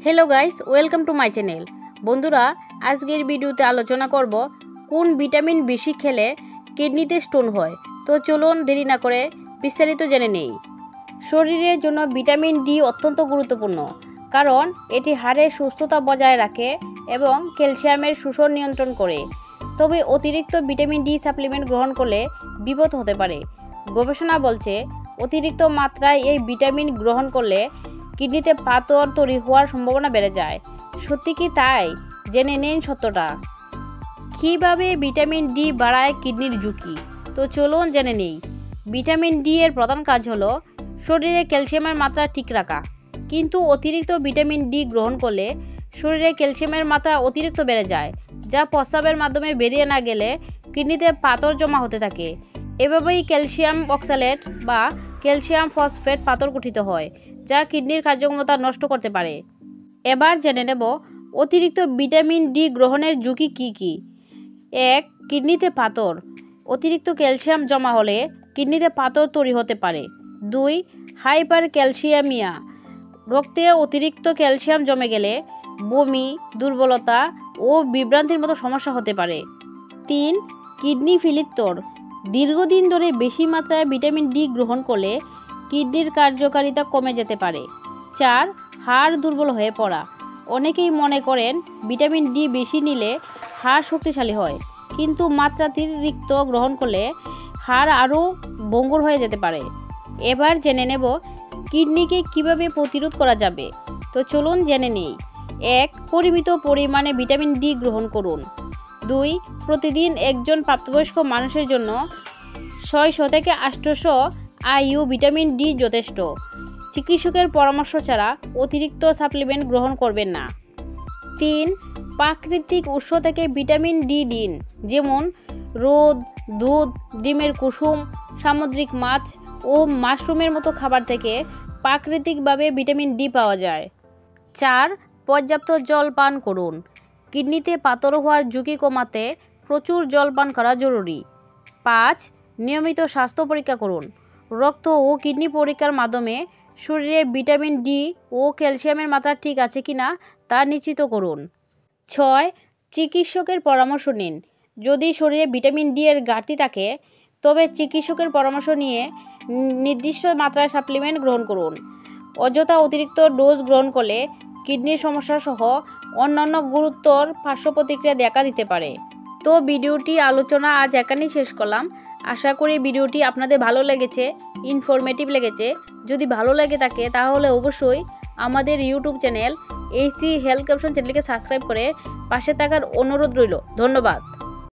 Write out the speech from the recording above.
Hello guys welcome to my channel. बंधुरा आजकेर भिडियोते आलोचना करब कोन विटामिन बेशी खेले किडनीते स्टोन हय। तो चलुन देरी ना करे विस्तारित जेने नेই। शरीरेर जन्य विटामिन डी अत्यंत गुरुत्वपूर्ण कारण एटी हाड़ेर सुस्थता बजाय राखे एवं क्यालसियामेर शोषण नियंत्रण करे। तबे अतिरिक्त विटामिन डी साप्लिमेंट ग्रहण करले विपद होते पारे। गवेषणा बोलছে अतिरिक्त मात्राय এই ভিটামিন গ্রহণ করলে কিডনিতে পাথর তৈরি হওয়ার সম্ভাবনা বেড়ে যায়। সত্যি কি তাই? জেনে নিন সত্যটা। কিভাবে ভিটামিন ডি বাড়ায় কিডনির ঝুঁকি? তো চলুন জেনে নেই। ভিটামিন ডি এর প্রধান কাজ হলো শরীরে ক্যালসিয়ামের মাত্রা ঠিক রাখা। কিন্তু অতিরিক্ত ভিটামিন ডি গ্রহণ করলে শরীরে ক্যালসিয়ামের মাত্রা অতিরিক্ত বেড়ে যায়, যা প্রস্রাবের মাধ্যমে বেরিয়ে না গেলে কিডনিতে পাথর জমা হতে থাকে। এভাবেই ক্যালসিয়াম অক্সালেট বা ক্যালসিয়াম ফসফেট পাথর গঠিত হয়, যা কিডনির কার্যক্ষমতা নষ্ট করতে পারে। এবার জেনে নেব অতিরিক্ত ভিটামিন ডি গ্রহণের ঝুঁকি কী কী। 1. কিডনিতে পাথর। অতিরিক্ত ক্যালসিয়াম জমা হলে কিডনিতে পাথর তৈরি হতে পারে। 2. Hyper calcaemia. রক্তে অতিরিক্ত ক্যালসিয়াম জমে গেলে বমি, দুর্বলতা ও বিভ্রান্তির মতো সমস্যা হতে পারে। 3. Kidney failure. দীর্ঘদিন ধরে বেশি মাত্রায় ভিটামিন ডি গ্রহণ করলে কিডনির কার্যকারিতা কমে যেতে পারে। 4. হাড় দুর্বল হয়ে পড়া। অনেকেই মনে করেন ভিটামিন ডি বেশি নিলে হাড় শক্তিশালী হয়, কিন্তু মাত্রাতিরিক্ত গ্রহণ করলে হাড় আরও ভঙ্গুর হয়ে যেতে পারে। এবার জেনে নেব কিডনিকে কিভাবে প্রতিরোধ করা যাবে। তো চলুন জেনে নেই। 1. পরিমিত পরিমাণে ভিটামিন ডি গ্রহণ করুন। 2. প্রতিদিন একজন প্রাপ্তবয়স্ক মানুষের জন্য 600 থেকে 800 IU ভিটামিন ডি যথেষ্ট। চিকিৎসকের পরামর্শ ছাড়া অতিরিক্ত সাপ্লিমেন্ট গ্রহণ করবেন না। 3. প্রাকৃতিক উৎস থেকে ভিটামিন ডি দিন, যেমন রোদ, দুধ, ডিমের কুসুম, সামুদ্রিক মাছ ও মাশরুমের মতো খাবার থেকে প্রাকৃতিকভাবে ভিটামিন ডি পাওয়া যায়। 4. পর্যাপ্ত জল পান করুন। কিডনিতে পাথর হওয়ার ঝুঁকি কমাতে প্রচুর জল পান করা জরুরি। 5. নিয়মিত স্বাস্থ্য পরীক্ষা করুন। রক্ত ও কিডনি পরীক্ষার মাধ্যমে শরীরে ভিটামিন ডি ও ক্যালসিয়ামের মাত্রা ঠিক আছে কিনা তা নিশ্চিত করুন। 6. চিকিৎসকের পরামর্শ নিন। যদি শরীরে ভিটামিন ডি এর ঘাটতি থাকে তবে চিকিৎসকের পরামর্শ নিয়ে নির্দিষ্ট মাত্রায় সাপ্লিমেন্ট গ্রহণ করুন। অযথা অতিরিক্ত ডোজ গ্রহণ করলে কিডনির সমস্যা সহ অন্যান্য গুরুতর পার্শ্ব প্রতিক্রিয়া দেখা দিতে পারে। তো ভিডিওটি আলোচনা আজ এখানেই শেষ করলাম। আশা করি ভিডিওটি আপনাদের ভালো লেগেছে, ইনফরমেটিভ লেগেছে। যদি ভালো লেগে থাকে তাহলে অবশ্যই আমাদের YouTube channel AC health caption চ্যানেলকে সাবস্ক্রাইব করে পাশে থাকার অনুরোধ রইল। ধন্যবাদ।